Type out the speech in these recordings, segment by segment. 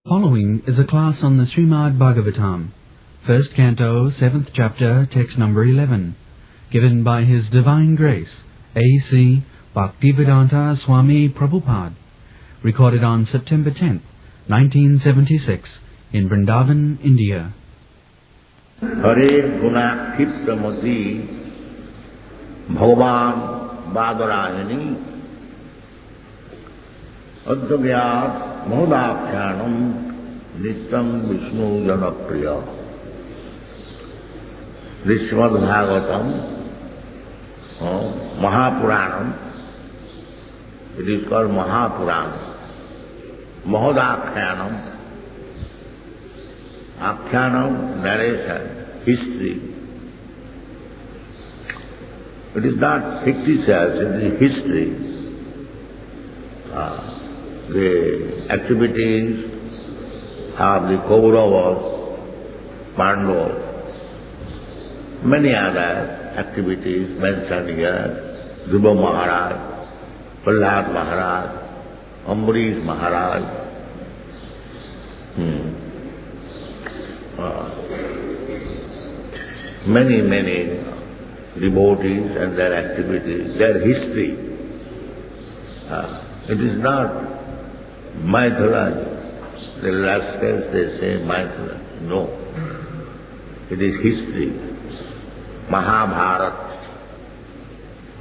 Following is a class on the Srimad-Bhagavatam, first canto, 7th chapter, text number 11, given by His Divine Grace, A.C. Bhaktivedanta Swami Prabhupada, recorded on September 10th, 1976, in Vrindaban, India. Hare Guna Khiptamati Bhagavan Badarayani Adhyayat Mohdakhyanam Nityam Vishnu Janapriya. This Srimad-Bhagavatam, Mahapuranam, it is called Mahapuranam. Mohdakhyanam, Akhyanam, narration, history. It is not fictitious, it is history. The activities of the Kauravas, Pandavas, many other activities mentioned here, Dhruva Maharaj, Prahlad Maharaj, Ambarish Maharaj, many devotees and their activities, their history. It is not mythology. The rascals, they say mythology. No. It is history. Mahabharata.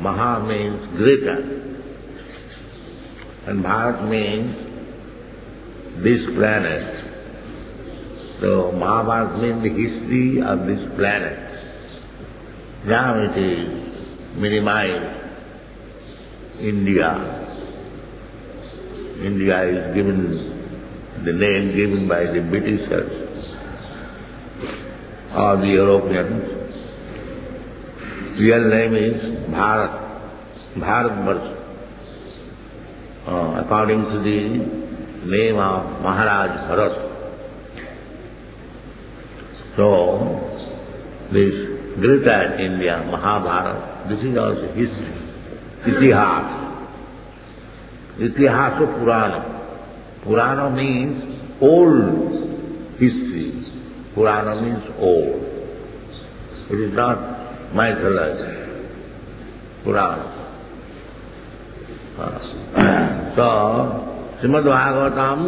Maha means greater. And Bharat means this planet. So Mahabharata means the history of this planet. Now it is minimized. India. India is given the name given by the Britishers or the Europeans. Real name is Bharat, Bharatvarsh, according to the name of Maharaj Bharat. So, this greater India, Mahabharata, this is also history, Itihas. Itihasa Purana. Purana means old history. Purana means old. It is not mythology. Purana. So, Srimad-Bhagavatam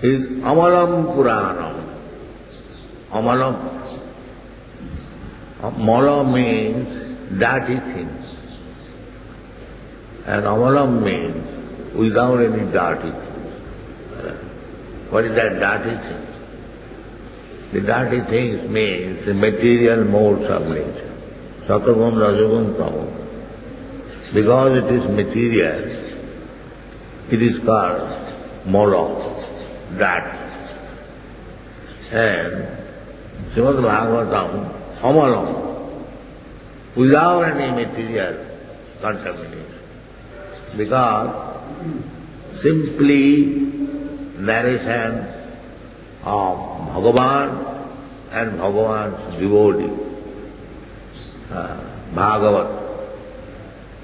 is Amalam Puranam. Amalam. Mala means dirty things. And Amalam means without any dirty things. What is that dirty thing? The dirty things means the material modes of nature. Sataguna, Rajagun, Tamaguna. Because it is material, it is called Mala, dirty. And Srimad-Bhagavatam, Amalam, without any material contamination. Because simply narration of Bhagavan and Bhagavan's devotee, Bhagavat,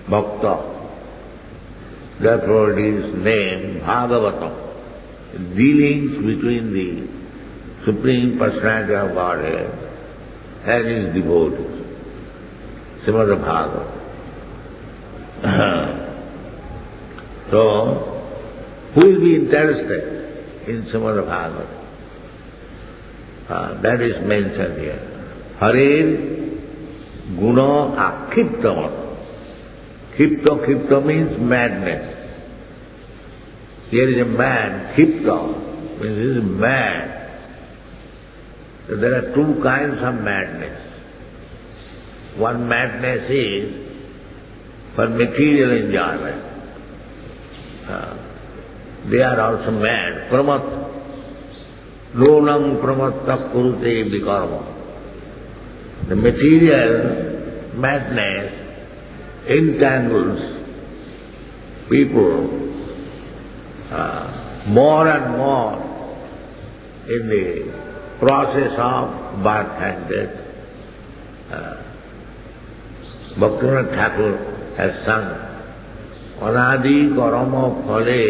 Bhakta, therefore it is named Bhagavatam, dealings between the Supreme Personality of Godhead and His devotees, Srimad-Bhagavatam. So, who will be interested in Srimad-Bhagavatam? That is mentioned here. Harer Guna Akhiptamata. Khipta means madness. Here is a man, Khipta, means he is mad. So there are two kinds of madness. One madness is for material enjoyment. They are also mad. Pramat. Lonam pramatta kurute vikarma. The material madness entangles people more and more in the process of birth and death. Bhaktivinoda Thakur has sung, Anadi karama phale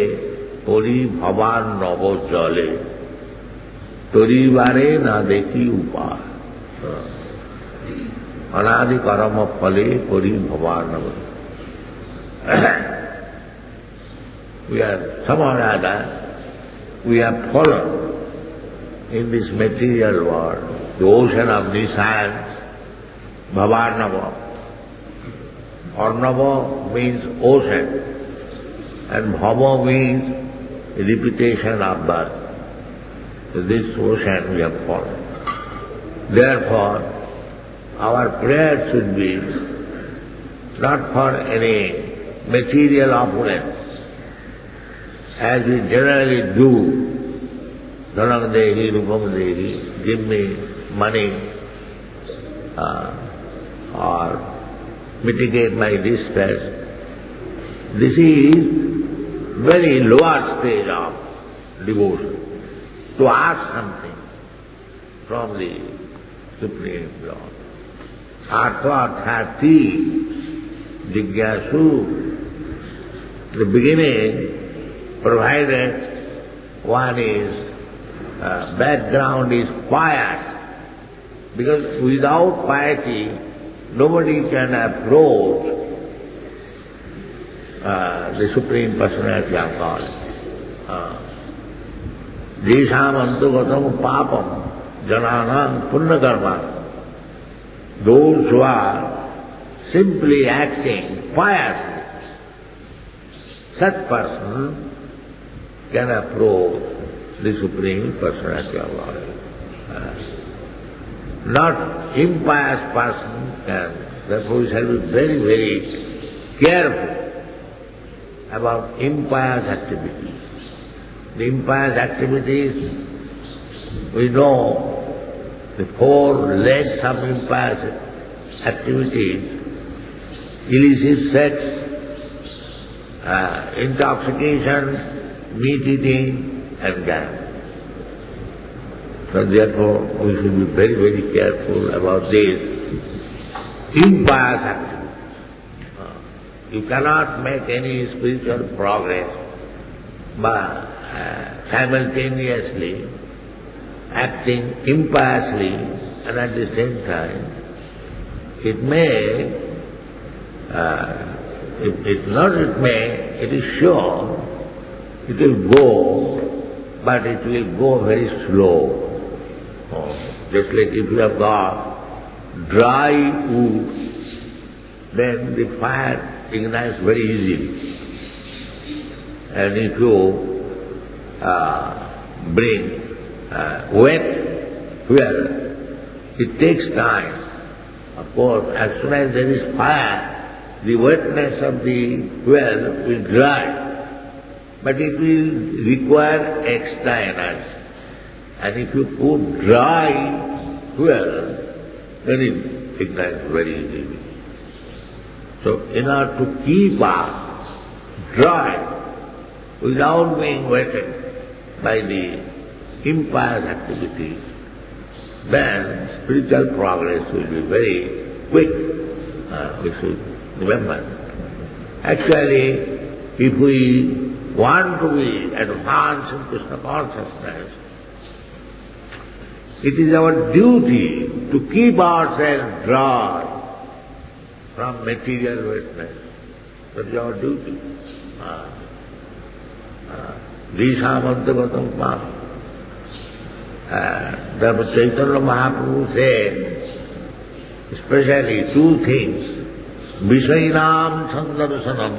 Pori bhavan navo jale, toribare na deki upa. Anadi karama phale pori bhavan navo. We are somehow or other, we have fallen in this material world, the ocean of desires, bhavanava. Arnava means ocean, and bhava means repetition of birth. So this ocean we have fallen. Therefore, our prayer should be not for any material opulence, as we generally do. Dhanam dehi, rupam dehi, give me money or mitigate my distress. This is very lower stage of devotion, to ask something from the Supreme Lord. Artha-arthati, jigyasu, the beginning, provided one is background is pious, because without piety nobody can approach the Supreme Personality of God. Jesham antagatam papam jananam punnakarma. Those who are simply acting piously, such person can approach the Supreme Personality of God. Not impious person can. Therefore we shall be very, very careful about impious activities. The impious activities, we know the four legs of impious activities: illicit sex, intoxication, meat eating, and gambling. So therefore we should be very, very careful about these impious activities. You cannot make any spiritual progress by simultaneously acting impiously, and at the same time it is sure it will go, but it will go very slow. Just like if you have got dry wood, then the fire ignites very easily. And if you bring wet fuel, it takes time. Of course, as soon as there is fire, the wetness of the fuel will dry. But it will require extra energy. And if you put dry fuel, then it ignites very easily. So in order to keep us dry without being wetted by the impious activities, then spiritual progress will be very quick. We should remember. Actually, if we want to be advanced in Krishna consciousness, it is our duty to keep ourselves dry from material wetness. That is our duty. Jesham-antagatam papam. Therefore Chaitanya Mahaprabhu said, especially two things: Vishayinam sandarsanam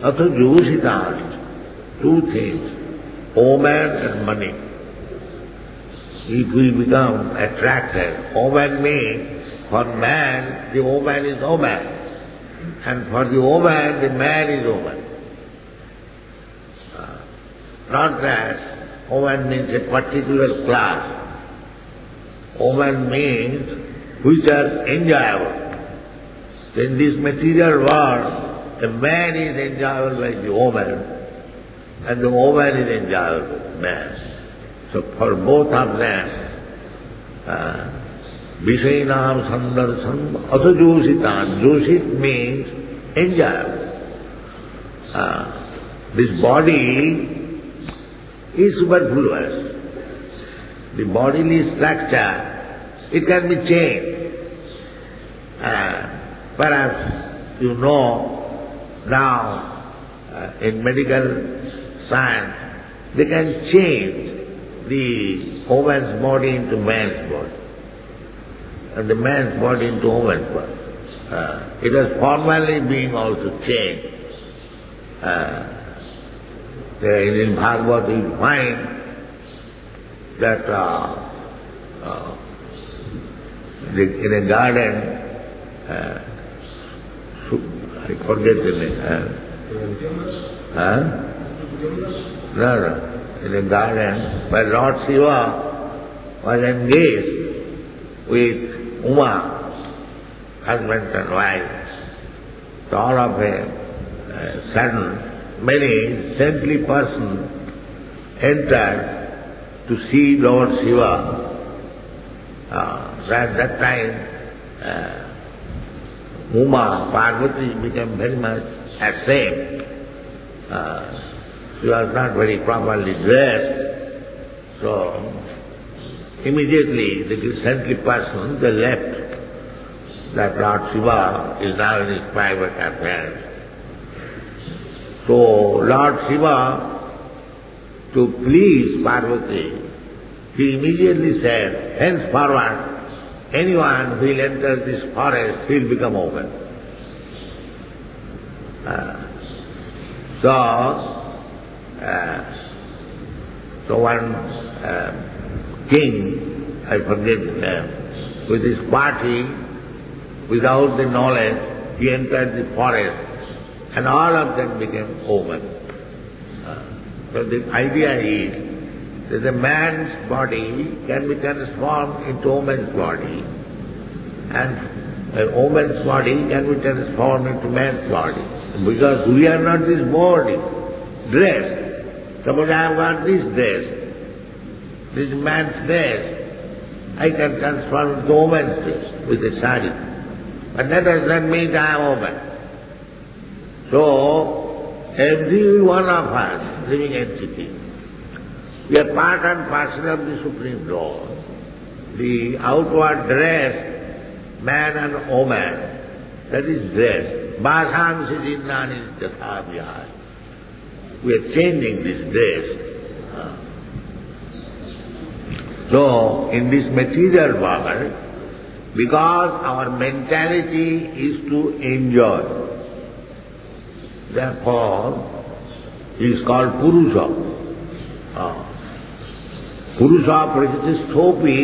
atha jositas. Two things: woman and money. If we become attracted, woman means for man, the woman is woman, and for the woman, the man is woman. Not that woman means a particular class. Woman means which are enjoyable. In this material world, the man is enjoyable by the woman, and the woman is enjoyable by the man. So for both of them, Vishayinam sandarsam atha jositan. Josit means enjoyable. This body is superfluous. The bodily structure, it can be changed. Perhaps you know now in medical science they can change the woman's body into man's body and the man's body into woman's body. It has formally been also changed. In Bhagavatam you find that in a garden, I forget the name. No. In a garden where Lord Shiva was engaged with Uma, husband and wife. So all of a sudden, many saintly persons entered to see Lord Shiva. At that time, Uma, Parvati became very much ashamed. She was not very properly dressed, so immediately the saintly person, they left that Lord Shiva is now in his private affairs. So Lord Shiva, to please Parvati, he immediately said, henceforward, anyone who will enter this forest, he will become open. So one king, I forget the name, with his party, without the knowledge, he entered the forest and all of them became open. So the idea is that a man's body can be transformed into a woman's body and a woman's body can be transformed into man's body. Because we are not this body, dress. Suppose I have got this dress, this man's dress, I can transform into woman's dress with a sari. But that does not mean I am woman. So, every one of us, living entity, we are part and parcel of the Supreme Lord. The outward dress, man and woman, that is dress. Bhasam siddhinani tathabhyas. We are changing this dress. So, in this material world, because our mentality is to enjoy, therefore, he is called Purusha. Purusha prakritisthopi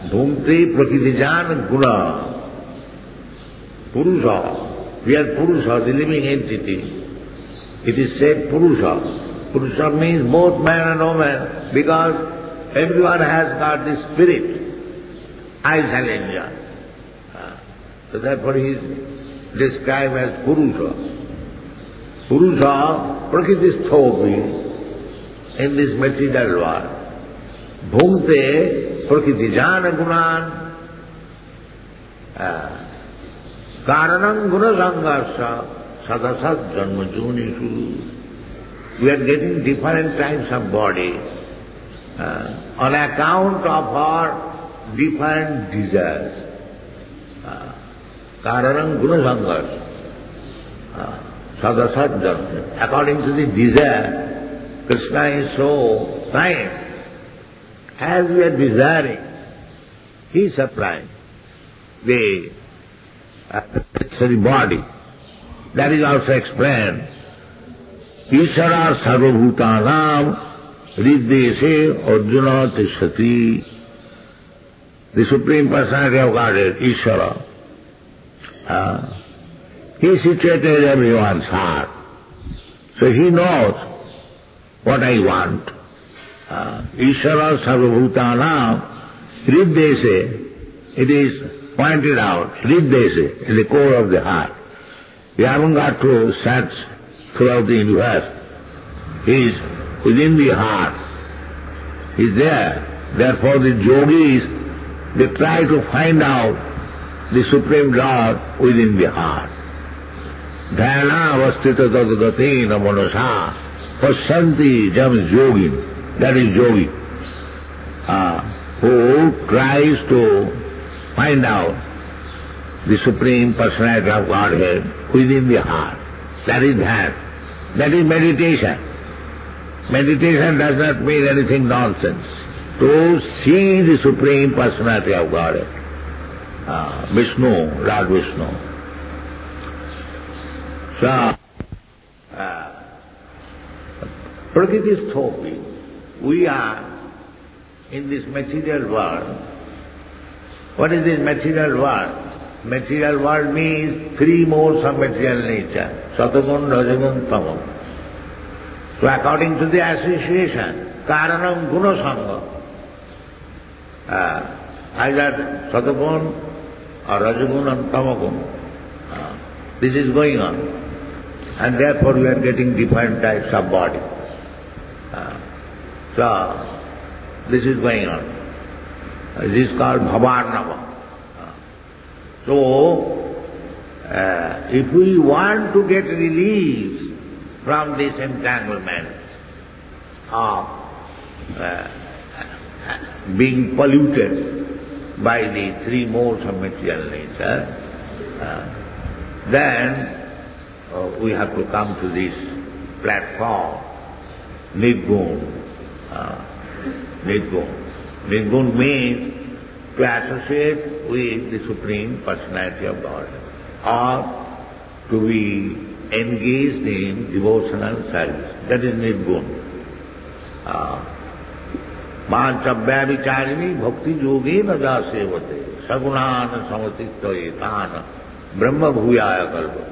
dhumte prakritijan guna. Purusha, we are Purusha, the living entity. It is said Purusha. Purusha means both man and woman, because everyone has got the spirit. I shall enjoy. So therefore he is described as Purusha. Purusha prakritistopi, in this material world. Bhumte prakritijan gunan karanam guna sangarsha sadasat janmajunishu. We are getting different types of body on account of our different desires. Karanam guna sangarsha sadasat janmajunishu. According to the desire, Krishna is so kind. As we are desiring, he is supplying the necessary body. That is also explained. Ishara sarvabhutanam riddeshe arjuna tishati. The Supreme Personality of Godhead, Ishara. He is situated in everyone's heart. So he knows what I want. Ishara sarvabhutanam riddeshe. It is pointed out, riddeshe is the core of the heart. We haven't got to search throughout the universe. He is within the heart. He is there. Therefore the yogis, they try to find out the Supreme Lord within the heart. Dhyana avastita tadgati namanasa Pasyanti jam yogin, that is yogi, who tries to find out the Supreme Personality of Godhead within the heart. That is dhyan. That is meditation. Meditation does not mean anything nonsense. To see the Supreme Personality of Godhead, Vishnu, Lord Vishnu. So, Prakriti Sthopi, we are in this material world. What is this material world? Material world means three modes of material nature, Satagun, Rajagun, Tamun. So according to the association, Karanam Guna Sangha, either Satagun or Rajagun and Tamagun, this is going on. And therefore we are getting different types of body. So this is going on. This is called Bhavarnava. So, if we want to get release from this entanglement of being polluted by the three modes of material nature, then we have to come to this platform, Nirgun. Nirgun means to associate with the Supreme Personality of God, or to be engaged in devotional service. That is Nirgun. Manchabhya vicharini bhakti yogi naja sevate sagunana samatitva etana brahma bhuyaya kalpa.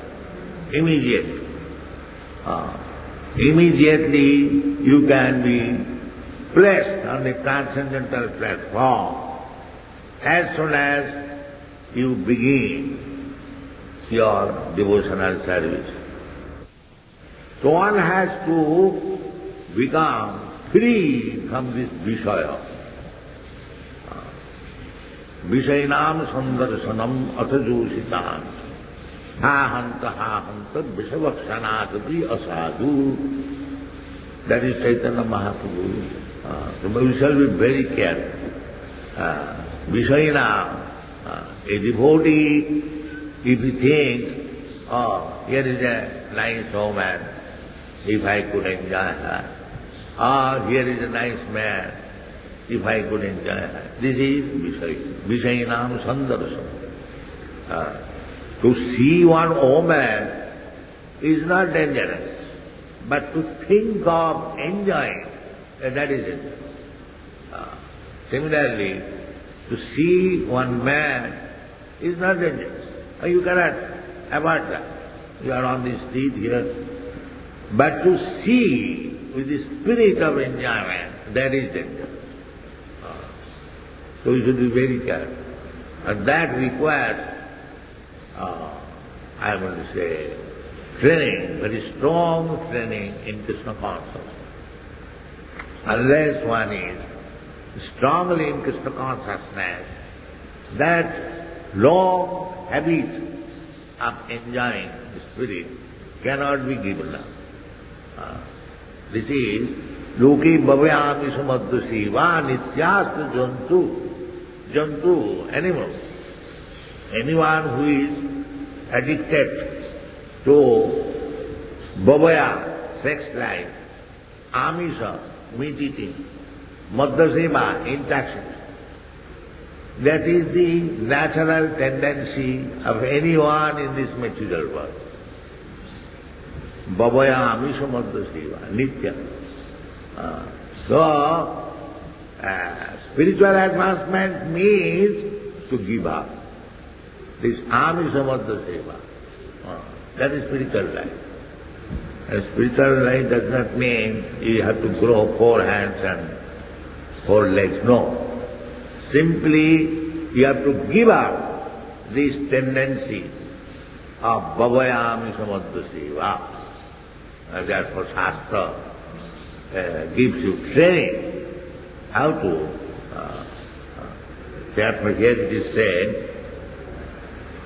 Immediately you can be placed on the transcendental platform as soon as you begin your devotional service. So one has to become free from this Vishaya. Vishayanam sandarsanam atajositan ha hanta vishavaksanatati asadu. That is Chaitanya Mahaprabhu. So we shall be very careful. Vishayana, a devotee, if he thinks, oh, here is a nice woman, if I could enjoy her, or here is a nice man, if I could enjoy her. This is Vishayanam Sandarsam. To see one woman is not dangerous, but to think of enjoying, that is it. Similarly, to see one man is not dangerous. You cannot avoid that. You are on the street here. But to see with the spirit of enjoyment, that is dangerous. So you should be very careful. And that requires, I want to say, training, very strong training in Krishna consciousness. Unless one is strongly in Krishna consciousness, that long habit of enjoying the spirit cannot be given up. This is Loke bhavayami samadhasiva nityastu jantu, animals. Anyone who is addicted to bhavaya, sex life, amisa, meat eating, madhaseva, intoxication, that is the natural tendency of anyone in this material world. Bhavaya amisha madhaseva, nitya. So, spiritual advancement means to give up. This amisha madhaseva, that is spiritual life. And spiritual life does not mean you have to grow 4 hands and 4 legs. No. Simply you have to give up this tendency of bhavayami samadhaseva. And therefore Shastra gives you training how to, therefore here it is said,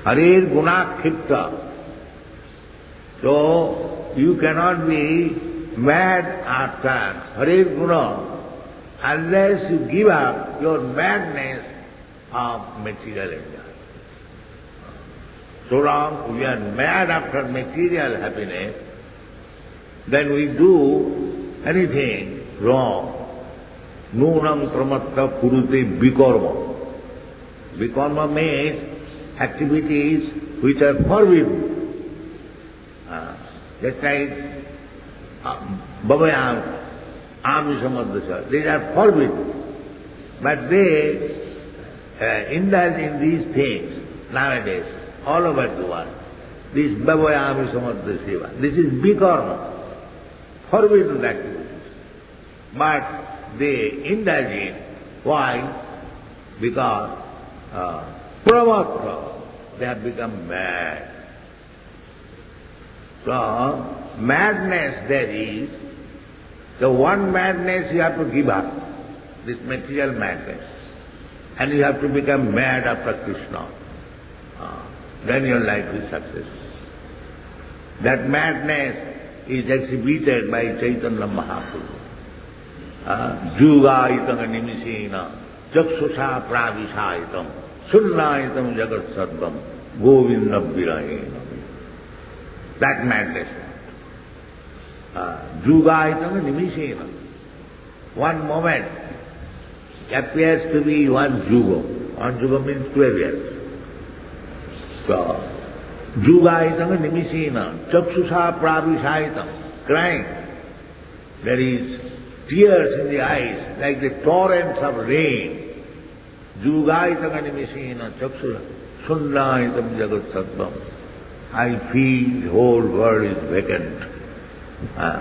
Harir Gunakkhipta. So you cannot be mad after Hare Guna unless you give up your madness of material enjoyment. So long we are mad after material happiness, then we do anything wrong. Nunam kramatta kurute vikarma. Vikarma means activities which are forbidden. Just like Bhavayam, Amisamadasa, these are forbidden. But they indulge in these things nowadays, all over the world. This Bhavayam Amisamadasa, this is vikarma, forbidden activities. But they indulge in. Why? Because pramatta, they have become mad. So, madness there is. So one madness you have to give up, this material madness. And you have to become mad after Krishna. Then your life is success. That madness is exhibited by Chaitanya Mahaprabhu. Jugaitam nimisena, chakshusha pravisaitam, sunnaitam jagat saddam, govinda virahena. That madness. Jugaitam nimisena. One moment appears to be one juga. One juga means 12 years. So, jugaitam nimisena, chakshusha pravisaitam, crying. There is tears in the eyes like the torrents of rain. Jugaitam nimisena, chakshusha, sunnaitam jagat saddam. I feel the whole world is vacant.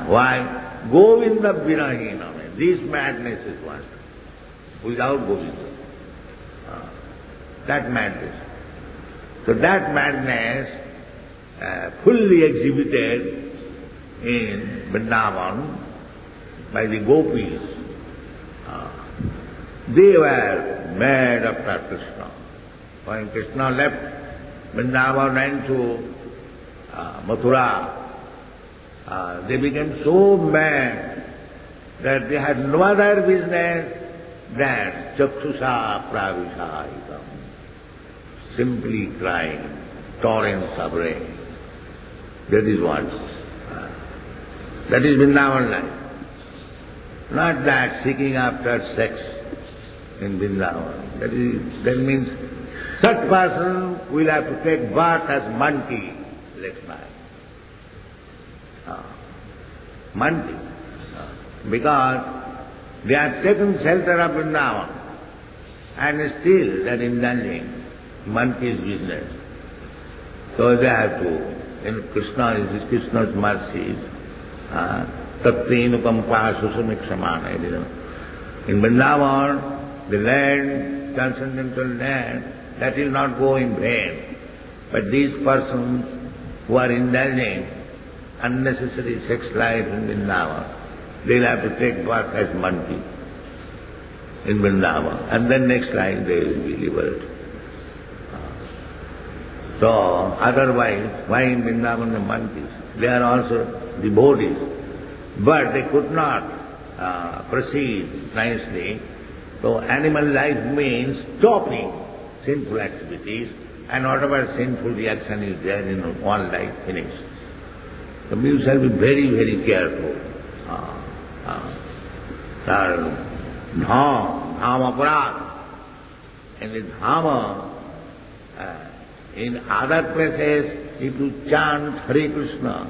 Why? Govinda virahena. This madness is one. Without Govinda. That madness. So that madness fully exhibited in Vrindaban by the gopis. They were mad after Krishna. When Krishna left Vrindaban and to Mathura, they became so mad that they had no other business than chakshusha pravisaitam, simply crying, torrents of rain. That is what. That is Vrindavan life. Not that seeking after sex in Vrindavan. That means such person will have to take birth as monkey next night. Monkey. Because they have taken shelter of Vrindavan and still they are indulging monkey's business. So they have to, Krishna is Krishna's mercy. Tattenukampa susamiksamana. In Vrindavan, the land, transcendental land, that will not go in vain. But these persons who are indulging unnecessary sex life in Vrindavan, they will have to take birth as monkey in Vrindavan, and then next life they will be liberated. So, otherwise, why in Vrindavan the monkeys? They are also devotees, but they could not proceed nicely. So, animal life means stopping sinful activities, and whatever sinful reaction is there in one life, finished. So you shall be very, very careful. Dham aparad. In the Dhama, in other places, if you chant Hare Krishna,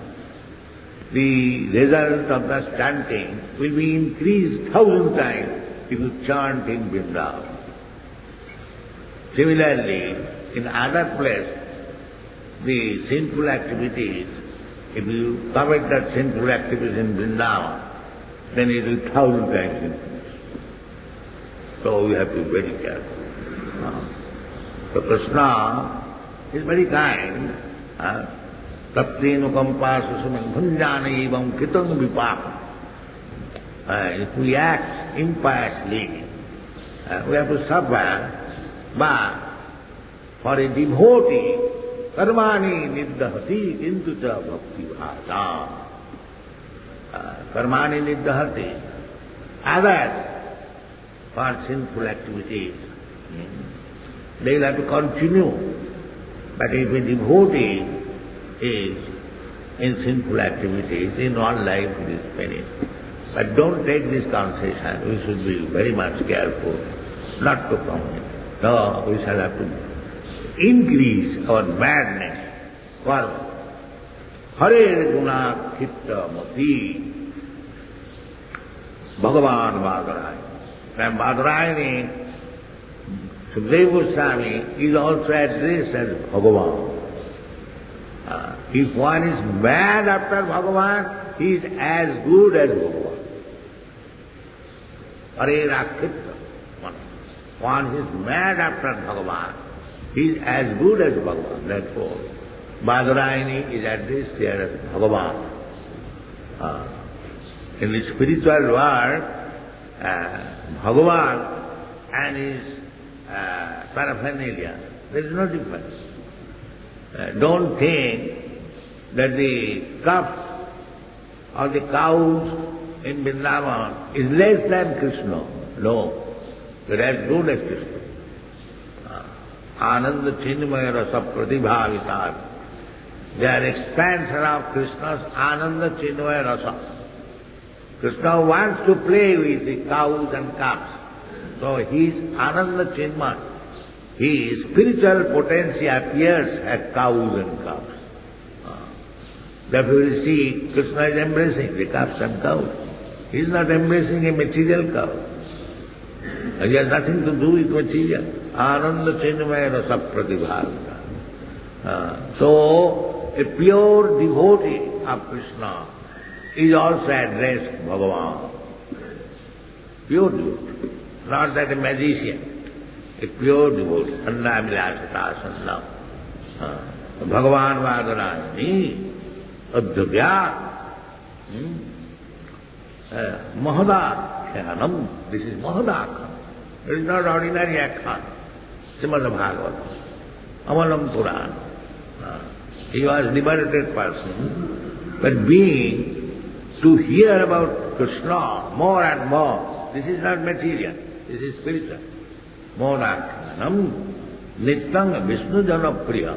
the result of the chanting will be increased 1,000 times if you chant in Vrindavan. Similarly, in other place, the sinful activities, if you commit that sinful activities in Vrindavan, then it will 1,000 times increase. So we have to be very careful. So Krishna is very kind. Tattenukampa susamik bhunjana evam kritam vipaka. If we act impiously, we have to suffer. But for a devotee, karmani niddhati kintu cha bhakti bhata. karmani niddhati, others for sinful activities. They will have to continue. But if a devotee is in sinful activities, in one life it is finished. But don't take this concession. We should be very much careful not to commit. No, we shall have to increase our madness. Karma. Hare guna chitta mati. Bhagavan Vadarayani. When Vadarayani, Sukadeva Gosvami is also addressed as Bhagavan. If one is mad after Bhagavan, he is as good as Bhagavan. Hare Rakhitta. One is mad after Bhagavan, he is as good as Bhagavan. Therefore, Vadarayani is addressed here as Bhagavan. In the spiritual world, Bhagavan and his paraphernalia, there is no difference. Don't think that the calves or the cows in Vrindaban is less than Krishna. No. They are as good as Krishna. Ananda Chinmaya Rasa Pratibhavitar. They are expansion of Krishna's Ananda Chinmaya Rasa. Krishna wants to play with the cows and calves. So his Ananda Chinmaya, his spiritual potency appears at cows and calves. Therefore you see, Krishna is embracing the calves and cows. He is not embracing a material cow. He has nothing to do with material. Ananda Chinmaya Rasa Pratibhavita. So, a pure devotee of Krishna is also addressed Bhagavan. Pure devotee. Not that a magician. A pure devotee. Annavilasata Sannam. Bhagavan Vadarayani. Adhyavya. Mahadakhanam. This is Mahadakhanam. It is not ordinary action. Srimad-Bhagavatam. Amalam Purana. He was a liberated person, but being to hear about Krishna more and more, this is not material, this is spiritual. Mahadakhanam. Nityam Vishnu Janapriya.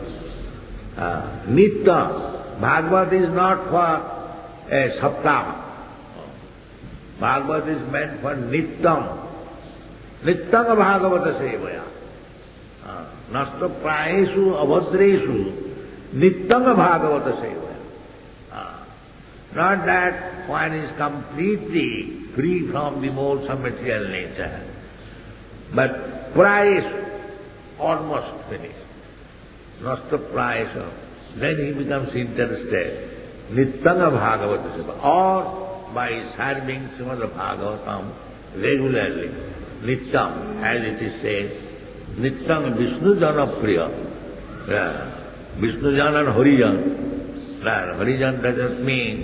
Nitya. Bhagavad is not for a saptama. Bhagavad is meant for Nityam. Nityam Bhagavata Sevaya. Nasta prayesu abhadreshu Nityam Bhagavata Sevaya. Not that one is completely free from the modes of material nature, but prayesu, almost finished. Nasta prayesu. Then he becomes interested. Nityam Bhagavata Sevaya. Or by serving Srimad-Bhagavatam regularly. Nityam, as it is said, Nityam Vishnu Janapriya. Vishnu Jana and Harijan. Harijan doesn't mean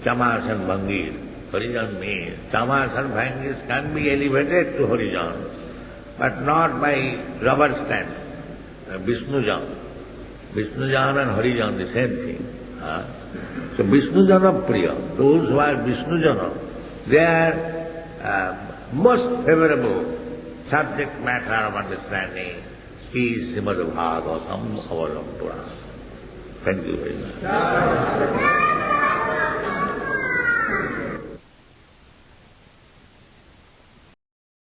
Chamas and Bhangir. Harijan means Chamas and Bhangir can be elevated to Harijan, but not by rubber stamp. Vishnu Jana. Vishnu Jana and Harijan, the same thing. So Vishnu Jana Priya, those who are Vishnu Jana, their most favorable subject matter of understanding is Srimad-Bhagavatam Avalam Purana. Thank you very much.